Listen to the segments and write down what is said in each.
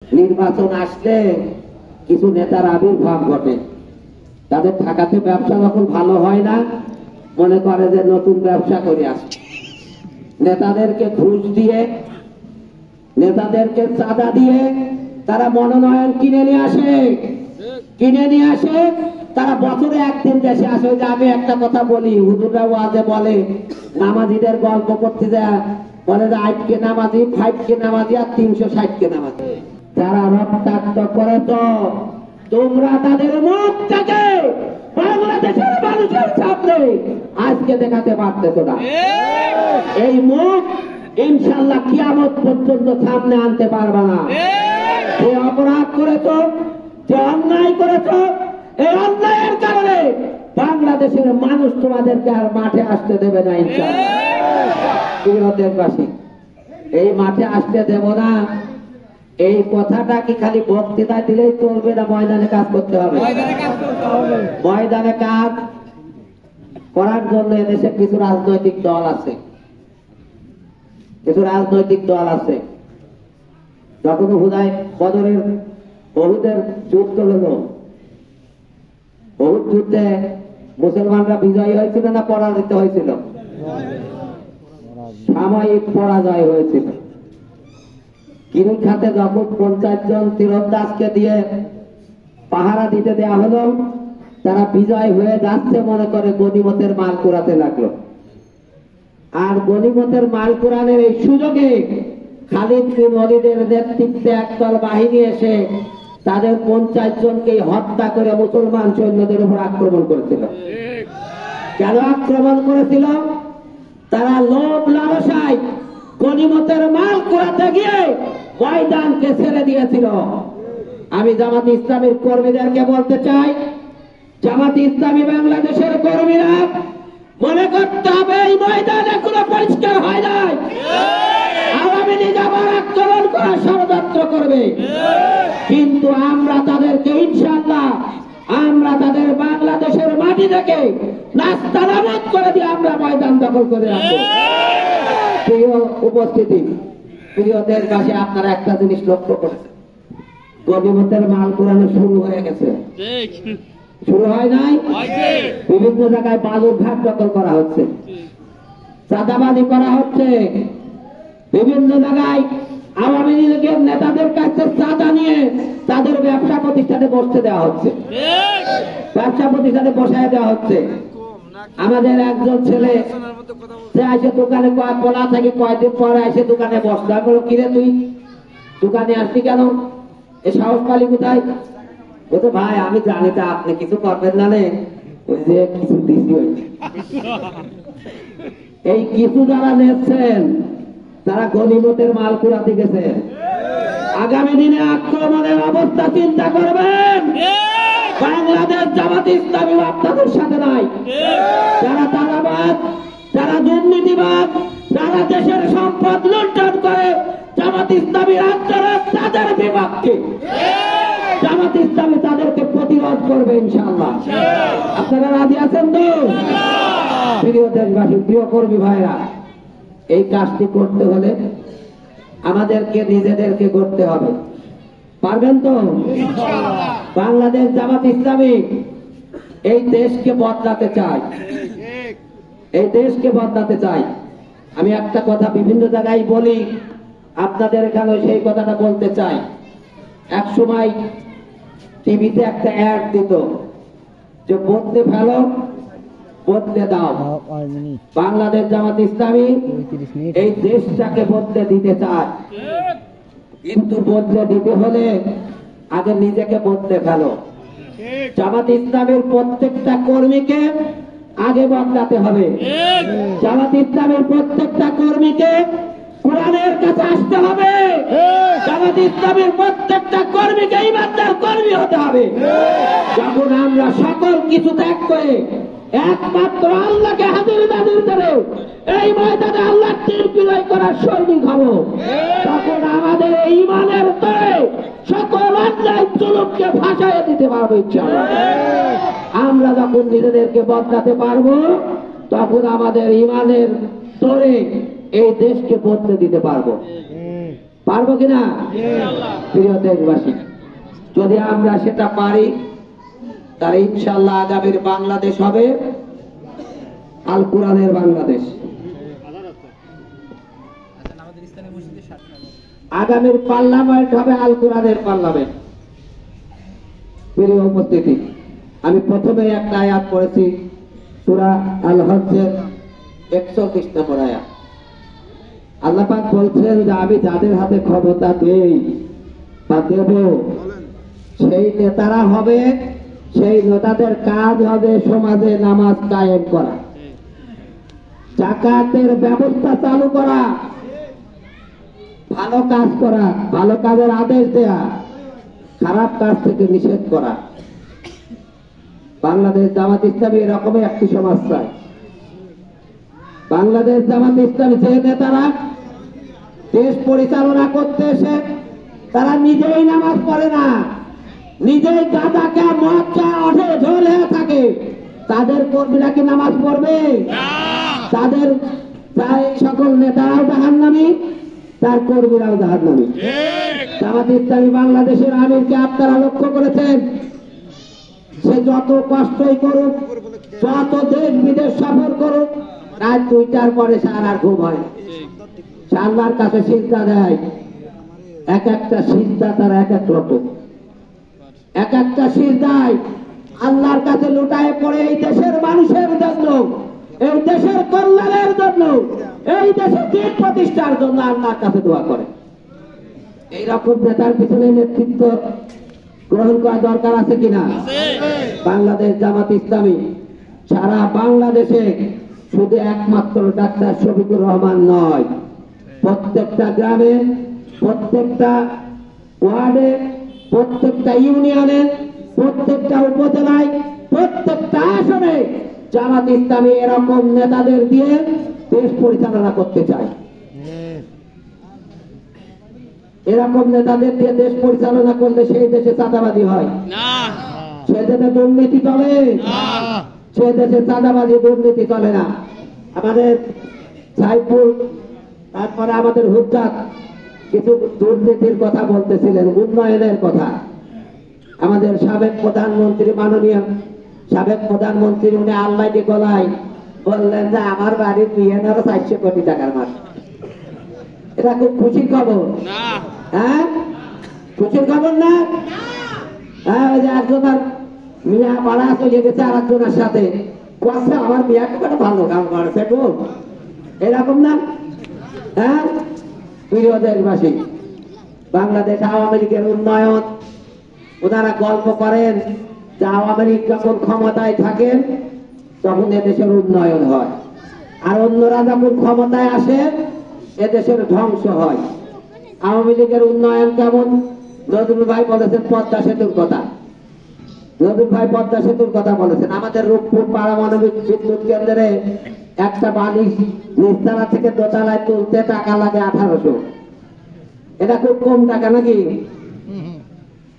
নির্বাচন আসলে কিছু নেতার আবির্ভাব ঘটে, তাদের ঢাকাতে ব্যবসা যখন ভালো হয় না মনে করে যে নতুন ব্যবসা করে আসে, নেতাদেরকে ঘুষ দিয়ে নেতাদেরকে চাঁদা দিয়ে তারা মনোনয়ন কিনে নিয়ে আসে তারা বছরে একদিন দেশে আসে। যে আমি একটা কথা বলি, হুজুররা ওয়াজে বলে নামাজিদের গল্প করতে যায়, বলে যে 8 কে নামাজি, 5 কে নামাজি আর 360 কে নামাজি। যারা রক্তাক্ত করে তো তোমরা তাদের মুখ থেকে বাংলাদেশের মানুষের সামনে আজকে দেখাতে পারতেছো না। এই মুখ ইনশাআল্লাহ কিয়ামত পর্যন্ত সামনে আনতে পারবে না। যে অপরাধ করেছো, যে অন্যায় করেছো, এই অন্যায়ের কারণে বাংলাদেশের মানুষ তোমাদেরকে আর মাঠে আসতে দেবে না ইনশাআল্লাহ। দেশবাসী, এই মাঠে আসতে দেব না এই কথাটা কি খালি বক্তৃতা দিলেই চলবে না? ময়দানে কাজ করতে হবে। ময়দানে কাজ করার জন্য এদেশে কিছু রাজনৈতিক দল আছে, যখন হুদায় বদরের বহুদের যুদ্ধ হলো, বহুত যুদ্ধে মুসলমানরা বিজয়ী হয়েছিল না পরাজিত হয়েছিল? সাময়িক পরাজয় হয়েছিল। কিরুখাতে যখন 50 জন তীরন্দাজকে দিয়ে পাহারা দিতে দেয়া হলো, তারা বিজয় হয়ে যাচ্ছে মনে করে গনিমতের মাল কুড়াতে লাগলো। আর গনিমতের মাল কুড়ানোর এই সুযোগে খালিদ বিন ওয়ালিদের নেতৃত্বে একদল বাহিনী এসে তাদের 50 জনকে হত্যা করে মুসলমান সৈন্যদের উপর আক্রমণ করেছিল। কেন আক্রমণ করেছিল? তারা লোভ লালসায় গনিমতের মাল কুড়াতে গিয়ে ময়দানকে ছেড়ে দিয়েছিল। আমি জামাত ইসলামীর কর্মীদেরকে বলতে চাই, জামাত ইসলামী বাংলাদেশের কর্মীরা মনে করতে হবে এই ময়দান এখনো পরিষ্কার হয় নাই। আওয়ামী লীগ আবার আক্রমণ করার ষড়যন্ত্র করবে, কিন্তু আমরা তাদেরকে ইনশাআল্লাহ আমরা তাদের বাংলাদেশের মাটি থেকে নাস্তানাবুদ করে দিয়ে আমরা ময়দান দখল করে রাখবো। প্রিয় উপস্থিতি, প্রিয় দেশবাসী, আপনারা একটা জিনিস লক্ষ্য করেছেন, গনিমতের মাল কুড়ানো শুরু হয়ে গেছে। শুরু হয় নাই? বিভিন্ন জায়গায় বালুর ঘাট দখল করা হচ্ছে, চাঁদাবাজি করা হচ্ছে, বিভিন্ন জায়গায় আওয়ামী লীগের নেতাদের কাছে চাঁদা নিয়ে তাদের ব্যবসা প্রতিষ্ঠানে বসতে দেওয়া হচ্ছে, ব্যবসা প্রতিষ্ঠানে বসায় দেওয়া হচ্ছে। আমাদের একজন ছেলে সে আসে দোকানে বলা থাকে, কয়েকদিন পরে এসে দোকানে বসতে বলো, কিরে তুই দোকানে আসলি কেন? এ সাহস পালি কোথায়? বলতে ভাই আমি জানি তা আপনি কিছু করবেন না, ওই যে কিছু দিচ্ছি হয়েছে। এই কিছু যারা নিচ্ছেন তারা গনিমতের মাল কুড়াতে গেছে। আগামী দিনে আক্রমণের অবস্থা চিন্তা করবেন। বাংলাদেশ জামাত ইসলামী আপনাদের সাথে নাই। যারা তারাবাদ, যারা দুর্নীতিবাদ, যারা দেশের সম্পদ লুণ্ঠন করে জামাত ইসলামী রাজ্যরা তাদের বিপক্ষে। জামাত ইসলামী তাদেরকে প্রতিরোধ করবে ইনশাআল্লাহ। আপনারা রাজি আছেন তো? প্রিয় দেশবাসী, প্রিয় কর্মী ভাইরা, এই কাজটি করতে হলে আমাদেরকে নিজেদেরকে করতে হবে। পারবেন তো? বাংলাদেশ জামাত ইসলামী এই দেশকে বদলাতে চায়, এই দেশকে বদলাতে চাই। আমি একটা কথা বিভিন্ন জায়গায় বলি, আপনাদের এখানে সেই কথাটা বলতে চাই। এক সময় টিভিতে একটা অ্যাড দিত যে বদলে ফেলো, বদলে দাও। বাংলাদেশ জামাত ইসলামী এই দেশটাকে বদলে দিতে চায়, কিন্তু বদলে দিতে হলে আগে নিজেকে বদলে ফেলো। জামাত ইসলামের প্রত্যেকটা কর্মীকে আগে বদলাতে হবে। জামাত ইসলামের প্রত্যেকটা কর্মীকে কোরআনের কাছে আসতে হবে। জামাত ইসলামের প্রত্যেকটা কর্মীকে ইমানদার কর্মী হতে হবে। যখন আমরা সকল কিছু ত্যাগ করে একমাত্র আল্লাহকে হাজির নাজির করে এই ময়দানে আল্লাহর তীর বিজয় করার সৈনিক হব, তখন আমাদের এই ইমানের তরে সকল অন্যায় জুলুমকে ভাসাইয়ে দিতে পারবো ইনশাআল্লাহ। আমরা যখন নিজেদেরকে বদলাতে পারবো, তখন আমাদের ইমানের তরে এই দেশকে বদলে দিতে পারবো। পারবো কিনা? প্রিয় দেশবাসী, যদি আমরা সেটা পারি তাহলে ইনশাআল্লাহ আগামীর বাংলাদেশ হবে আল কোরআনের বাংলাদেশ। আগামীর পার্লামেন্ট হবে আল কোরআনের পার্লামেন্ট। প্রিয় উপস্থিতি, আমি প্রথমে একটা আয়াত পড়েছি সূরা আল হজ্জের 41 নম্বর আয়াত। আল্লাহ পাক বলছেন যে আমি যাদের হাতে ক্ষমতা দেই বা দেব, সেই নেতারা হবে, সেই নেতাদের কাজ হবে সমাজে নামাজ কায়েম করা, যাকাতের ব্যবস্থা চালু করা, ভালো কাজ করা, ভালো কাজের আদেশ দেয়া, খারাপ কাজ থেকে নিষেধ করা। বাংলাদেশ জামাত ইসলামী এরকমই একটি সমাজ চায়। বাংলাদেশ জামাত ইসলামী যে নেতারা দেশ পরিচালনা করতে এসে তারা নিজেই নামাজ পড়ে না, নিজেই গাঁজা খায়, মদ খায়, অঠে ঝোল হয়ে থাকে, তাদের কর্মীরা কি নামাজ পড়বে? তাদের সকল নেতারাও জাহান্নামী, তার কর্মীরাও জাহান্নামী। জামাত ইসলামী বাংলাদেশের আমিরকে আপনারা লক্ষ্য করেছেন, সে যত কষ্টই করুক, যত দেশ বিদেশ সফর করুক, রাত 2টার পরে সার আর ঘুম হয়। আল্লাহর কাছে সিজদা দেয়, এক একটা সিজদা তার এক এক রকম, এক একটা সিজদায় আল্লাহর কাছে লুটায় পড়ে এই দেশের মানুষের জন্য, এই দেশের কল্যাণের জন্য, এই দেশের দিন প্রতিষ্ঠার জন্য আল্লাহর কাছে দোয়া করে। এইরকম নেতার পিছনে নেতৃত্ব গ্রহণ করা দরকার আছে কিনা? বাংলাদেশ জামাত ইসলামী সারা বাংলাদেশে শুধু একমাত্র ডাক্তার শফিকুর রহমান নয়, প্রত্যেকটা গ্রামে, প্রত্যেকটা ওয়ার্ডে, প্রত্যেকটা ইউনিয়নে, প্রত্যেকটা উপজেলায়, প্রত্যেকটা আসনে জামাত ইসলামী এরকম নেতাদের দিয়ে দেশ পরিচালনা করতে চায়। এরকম নেতাদের দিয়ে দেশ পরিচালনা করলে সেই দেশে চাঁদাবাজি হয় না, সে দেশে দুর্নীতি চলে না, সে দেশে চাঁদাবাজি দুর্নীতি চলে না। আমাদের সাইফুল, তারপরে আমাদের হুজ্জাত কিছু দুর্নীতির কথা বলতেছিলেন, উন্নয়নের কথা। আমাদের সাবেক প্রধানমন্ত্রী, মাননীয় সাবেক প্রধানমন্ত্রী, উনি আল্লাহকে গলায় বললেন যে আমার বাড়ির বিয়ে ধরো 400 কোটি টাকার মাঠ। এটা খুব খুশির খবর, হ্যাঁ খুশির খবর না? হ্যাঁ, ওই যে একজনের মিয়া পাড়া চলে গেছে আর একজনের সাথে, আমার মিয়া খুব ভালো কাম করেছে গো, এরকম না? হ্যাঁ, প্রিয় দেশবাসী, বাংলাদেশ আওয়ামী লীগের উন্নয়ন, ওনারা গল্প করেন যে আওয়ামী লীগ যখন ক্ষমতায় থাকেন তখন এদেশের উন্নয়ন হয়, আর অন্যরা যখন ক্ষমতায় আসে এদেশের ধ্বংস হয়। আওয়ামী লীগের উন্নয়ন কেমন? নজরুল ভাই বলেছেন পদ্মা সেতুর কথা, নজরুল ভাই পদ্মা সেতুর কথা বলেছেন। আমাদের রূপপুর পারমাণবিক বিদ্যুৎ কেন্দ্রে একটা বালিশ নিচতলা থেকে দোতলায় তুলতে টাকা লাগে 1800। এটা খুব কম টাকা নাকি?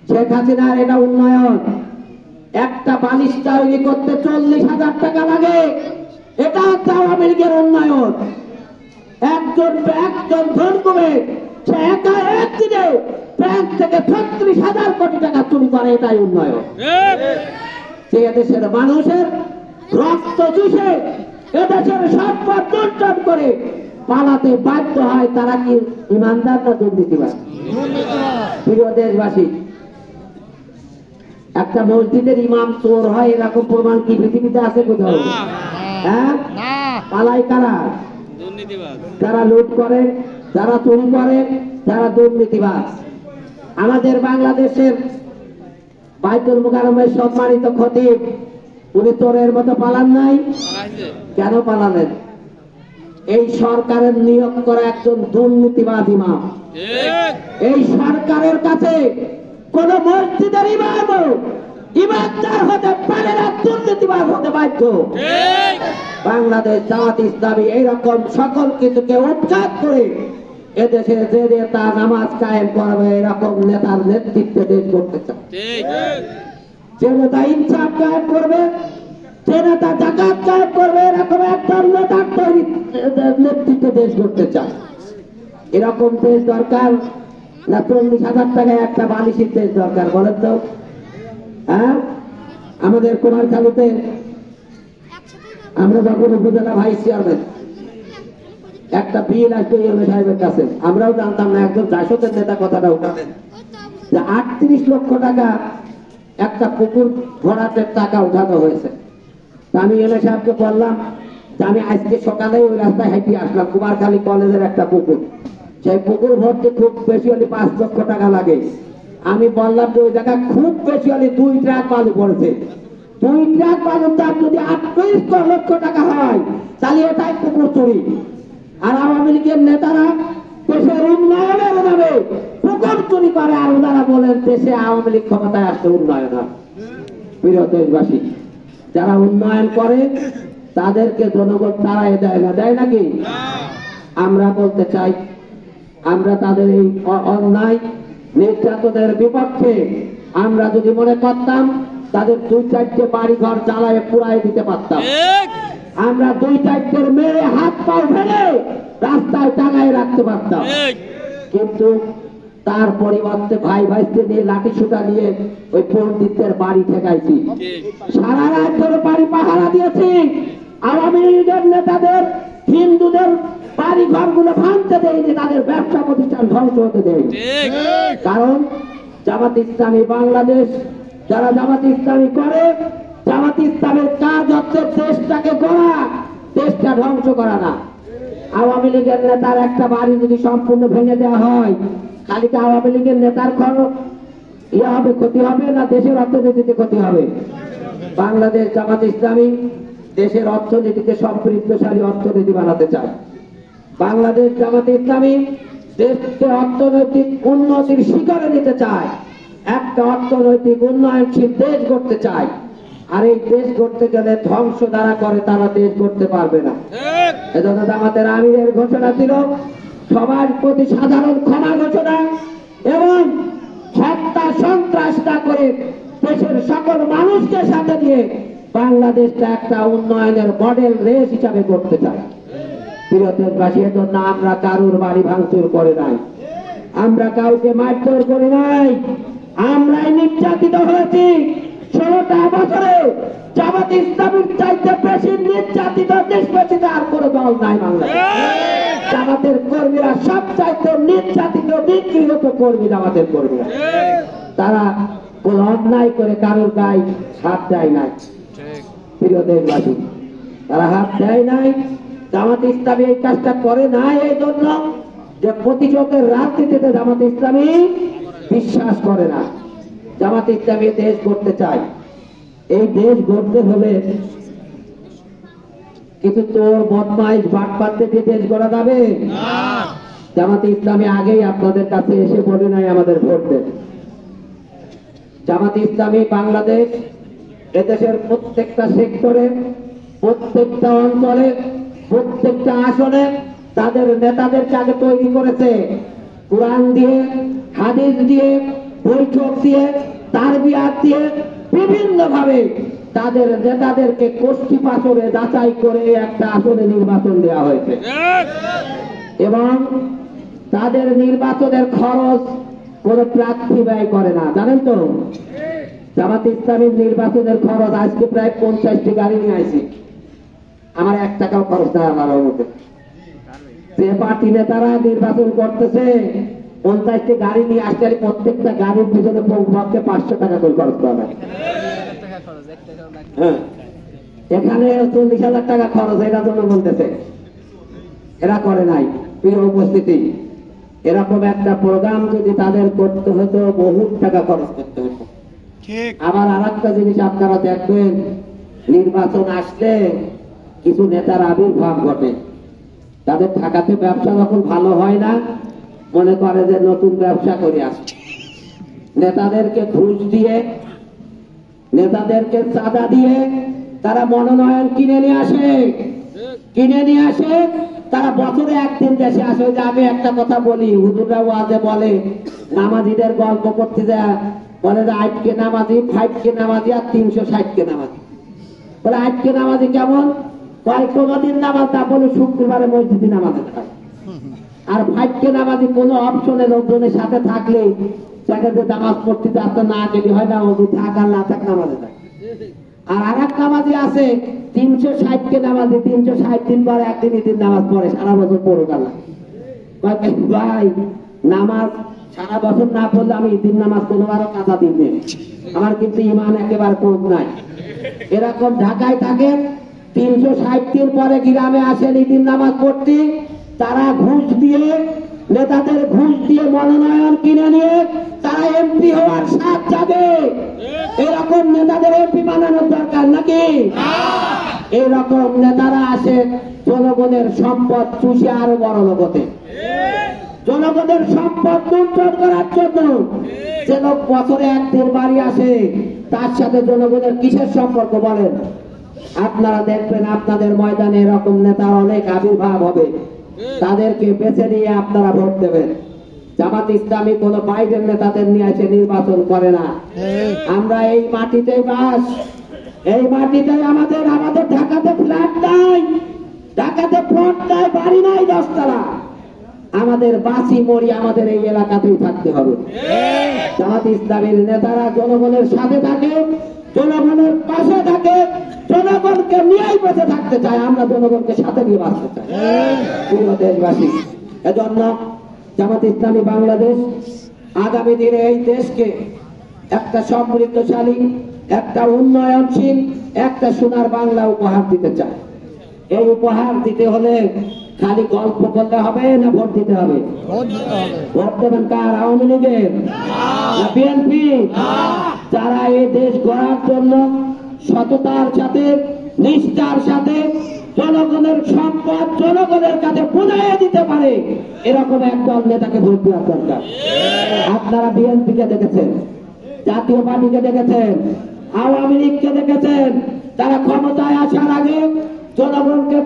শেখ হাসিনার এটা উন্নয়ন। একটা বালিশ তৈরি করতে 40,000 টাকা লাগে, এটা হচ্ছে আওয়ামী লীগের উন্নয়ন। একজন ধন কমে সে একা একদিনে ব্যাংক থেকে 36,000 কোটি টাকা চুরি করে, এটাই উন্নয়ন। যে এদেশের মানুষের রক্ত চুষে এদেশের সম্পদ লুণ্ঠন করে পালাতে বাধ্য হয়, তারা কি ইমানদার না দুর্নীতিবাদ? প্রিয় দেশবাসী, একটা মসজিদের ইমাম চোর হয় এরকম প্রমাণ কি পৃথিবীতে আছে কোথাও? হ্যাঁ, পালাই কারা? যারা লুট করে, যারা চুরি করে, যারা দুর্নীতিবাজ। আমাদের বাংলাদেশের বাইতুল মুকাররমের সম্মানিত খতিব, উনি চোরের মতো পালান নাই? কেন পালালেন? এই সরকারের নিয়োগ করা একজন দুর্নীতিবাদ ইমাম। এই সরকারের কাছে কোন মসজিদের ইমাম ইমানদার হতে পারে না, দুর্নীতিবাদ হতে বাধ্য। বাংলাদেশ জামাত ইসলামী এইরকম সকল কিছুকে উৎখাত করে এদেশে যে নেতা নামাজ কায়েম করবে এরকম নেতার নেতৃত্বে দেশ করতে চায়। যে নেতা ইনসাফ কায়েম করবে, যে নেতা যাকাত কায়েম করবে, এরকম একদম নেতার নেতৃত্বে দেশ করতে চায়। এরকম দেশ দরকার। না 40,000 টাকায় একটা বালিশের দেশ দরকার বলেন তো? হ্যাঁ, আমাদের কুমারখালীতে আমরা যখন উপজেলা ভাইস চেয়ারম্যান একটা বিল আসবে ইউনো সাহেবের কাছে, আমরাও জানতাম না, একজন জাসদের নেতা কথাটা উঠালেন যে 38 লক্ষ টাকা একটা পুকুর ভরাটের টাকা উঠানো হয়েছে। আমি ইউনো সাহেবকে বললাম যে আমি আজকে সকালে ওই রাস্তায় হেঁটে আসলাম, কুমারখালী কলেজের একটা পুকুর, সেই পুকুর ভরতে খুব বেশি হলে 5 লক্ষ টাকা লাগে। আমি বললাম যে ওই জায়গায় খুব বেশি হলে 2 ট্রাক বালু পড়েছে, 2 ট্রাক বালুর দাম যদি 38 লক্ষ টাকা হয় তাহলে এটাই পুকুর চুরি। আর আওয়ামী লীগের নেতারা দেশের উন্নয়নের নামে পুকুর চুরি করে, আর ওনারা বলেন দেশে আওয়ামী লীগ ক্ষমতায় আসতে উন্নয়ন হয়। প্রিয় দেশবাসী, যারা উন্নয়ন করে তাদেরকে জনগণ তারাই দেয় না, দেয় নাকি? আমরা বলতে চাই, আমরা তাদের এই অন্যায় নির্যাতনের বিপক্ষে আমরা যদি মনে করতাম তাদের 2-4টে বাড়ি ঘর জ্বালায় পুড়াই দিতে পারতাম, আমরা 2-4টের মেরে হাত পাও ভেঙে রাস্তায় টাঙায় রাখতে পারতাম, কিন্তু তার পরিবর্তে ভাই ভাইকে নিয়ে লাঠি ছুটা নিয়ে ওই পণ্ডিতদের বাড়ি ঠেকাইছি, সারা রাত ধরে বাড়ি পাহারা দিয়েছি, আওয়ামী লীগের নেতাদের হিন্দুদের বাড়ি ঘরগুলো ভাঙতে দেয়নি, তাদের ব্যবসা প্রতিষ্ঠান ধ্বংস হতে দেয়। কারণ জামাত ইসলামী বাংলাদেশ, যারা জামাত ইসলামী করে, জামাত ইসলামের কাজ হচ্ছে দেশটাকে গড়া, দেশটা ধ্বংস করা না। আওয়ামী লীগের নেতার একটা বাড়ি যদি সম্পূর্ণ ভেঙে দেওয়া হয়, খালি কি আওয়ামী লীগের নেতার হবে ক্ষতি হবে না দেশের অর্থনীতিতে ক্ষতি হবে? বাংলাদেশ জামাত ইসলামী দেশের অর্থনীতিকে সমৃদ্ধশালী অর্থনীতি বানাতে চায়। বাংলাদেশ জামাত ইসলামী দেশকে অর্থনৈতিক উন্নতির শিখরে নিতে চায়, একটা অর্থনৈতিক উন্নয়নশীল দেশ গড়তে চায়। আর এই দেশ গড়তে গেলে ধ্বংস দ্বারা করে তারা দেশ গড়তে পারবে না। এজন্য জামাতের আমিরের ঘোষণা ছিল সবার প্রতি সাধারণ ক্ষমা ঘোষণা এবং হত্যা সন্ত্রাসটা করে দেশের সকল মানুষকে সাথে নিয়ে বাংলাদেশটা একটা উন্নয়নের মডেল রেস হিসাবে করতে চায়। প্রিয় দেশবাসী, এজন্য আমরা কারুর বাড়ি ভাঙচুর করে নাই, আমরা কাউকে মারধর করে নাই, আমরাই নির্যাতিত হয়েছি। 16টা বছরে জামাত ইসলামীর চাইতে বেশি নির্যাতিত দেশবাসীতে আর কোনো দল নাই বাংলাদেশে। জামাতের কর্মীরা সব চাইতে নির্যাতিত নিগৃহীত কর্মী জামাতের কর্মীরা, তারা কোন অন্যায় করে কারোর গায়ে হাত দেয় নাই। প্রিয় দেশবাসী, তারা হাত দেয় নাই। জামাত ইসলামী এই কাজটা করে নাই এই জন্য যে প্রতিশোধের রাজনীতিতে জামাত ইসলামী বিশ্বাস করে না। জামাত ইসলামী দেশ গড়তে চায়। এই দেশ গড়তে হলে কিছু চোর বদমাইশ বাটপাতে দিয়ে দেশ গড়া যাবে না। জামাত ইসলামী আগেই আপনাদের কাছে এসে বলে নাই আমাদের ভোট দেন। জামাত ইসলামী বাংলাদেশ এদেশের প্রত্যেকটা সেক্টরে, প্রত্যেকটা অঞ্চলে, প্রত্যেকটা আসনে তাদের নেতাদেরকে আগে তৈরি করেছে, কোরআন দিয়ে, হাদিস দিয়ে, বৈঠক দিয়ে, তারবিয়াত দিয়ে, বিভিন্ন ভাবে তাদের নেতাদেরকে কোষ্ঠী পাথরে যাচাই করে একটা আসনে নির্বাচন দেওয়া হয়েছে এবং তাদের নির্বাচনের খরচ কোন প্রার্থী ব্যয় করে না। জানেন তো, জামাত ইসলামীর নির্বাচনের খরচ আজকে প্রায় 50টি গাড়ি নিয়ে আসি, আমার 1 টাকাও খরচ না। আমার মধ্যে যে পার্টি নেতারা নির্বাচন করতেছে 50টি গাড়ি নিয়ে আসতে, প্রত্যেকটা গাড়ির পিছনে পক্ষে 500 টাকা করে খরচ করা হয়। এখানে 40,000 টাকা খরচ, এটা জন্য বলতেছে, এরা করে নাই। প্রিয় উপস্থিতি, এরকম একটা প্রোগ্রাম যদি তাদের করতে হতো বহু টাকা খরচ করতে হতো। আবার আর একটা জিনিস আপনারা দেখবেন, নির্বাচন আসলে কিছু নেতার আবির্ভাব ঘটে, তাদের ঢাকাতে ব্যবসা যখন ভালো হয় না মনে করে যে নতুন ব্যবসা করে আসে, নেতাদেরকে ঘুষ দিয়ে, নেতাদেরকে চাঁদা দিয়ে তারা মনোনয়ন কিনে নিয়ে আসে। তারা বছরে একদিন দেশে আসে। যে আমি একটা কথা বলি, হুজুররা ওয়াজে বলে নামাজিদের গল্প করতে যায়, বলে যে 8কে নামাজি, 5কে নামাজি আর 360কে নামাজি। বলে 8কে নামাজি কেমন? কোনদিন নামাজ না বলে শুক্রবারে মসজিদে নামাজ হয়। আর ফাইটকে নামাজি কোনো অপশনে লোকজনের সাথে থাকলে সেক্ষেত্রে নামাজ পড়তে আসতে না গেলে হয় না, ওদের থাক আর না থাক নামাজে থাকে। আর আর এক নামাজি আছে 360 নামাজি, 360 দিন পরে একদিন ঈদের নামাজ পড়ে, সারা বছর পড়ুক আল্লাহ। ভাই নামাজ সারা বছর না পড়লে আমি ঈদের নামাজ কোনোবারও কাজা দিন, আমার কিন্তু ইমান একেবারে কম নাই। এরকম ঢাকায় থাকে 360 দিন পরে গ্রামে আসেন ঈদের নামাজ পড়তে, তারা ঘুষ দিয়ে, নেতাদের ঘুষ দিয়ে মনোনয়ন কিনে নিয়ে তারা এমপি হওয়ার স্বাদ যাবে। এরকম নেতাদের এমপি বানানোর দরকার নাকি? এরকম নেতারা আসে জনগণের সম্পদ চুষে আরো বড় লোকতে, জনগণের সম্পদ লুণ্ঠন করার জন্য। যে লোক বছরে একদিন বাড়ি আসে তার সাথে জনগণের কিসের সম্পর্ক বলেন? আপনারা দেখবেন আপনাদের ময়দানে এরকম নেতার অনেক আবির্ভাব হবে, তাদেরকে বেছে নিয়ে আপনারা ভোট দেবেন। জামাত ইসলামী কোন বাইরের নেতাদের নিয়ে এসে নির্বাচন করে না। আমরা এই মাটিতেই বাস, এই মাটিতেই আমাদের ঢাকাতে ফ্ল্যাট নাই, ঢাকাতে প্লট নাই, বাড়ি নাই 10 তলা। আমাদের বাসি মরি আমাদের এই এলাকাতেই থাকতে হবে। জামাত ইসলামীর নেতারা জনগণের সাথে থাকে, জনগণের পাশে থাকে, জনগণকে নিয়েই বেঁচে থাকতে চায়। আমরা জনগণকে সাথে নিয়ে বাঁচতে চাই প্রিয় দেশবাসী। এজন্য জামাত ইসলামী বাংলাদেশ আগামী দিনে এই দেশকে একটা সমৃদ্ধশালী, একটা উন্নয়নশীল, একটা সোনার বাংলা উপহার দিতে চায়। এই উপহার দিতে হলে খালি গল্প করলে হবে না, ভোট দিতে হবে? ভোট দেবেন কার? আওয়ামী লীগের না বিএনপি? যারা এই দেশ গড়ার জন্য সততার সাথে, নিষ্ঠার সাথে জনগণের সম্পদ জনগণের কাছে পৌঁছাইয়ে দিতে পারে, এরকম একদল নেতাকে ভোট দেওয়ার দরকার। আপনারা বিএনপি কে দেখেছেন, জাতীয় পার্টিকে দেখেছেন, আওয়ামী লীগকে দেখেছেন, তারা ক্ষমতায় আসার আগে জনগণকে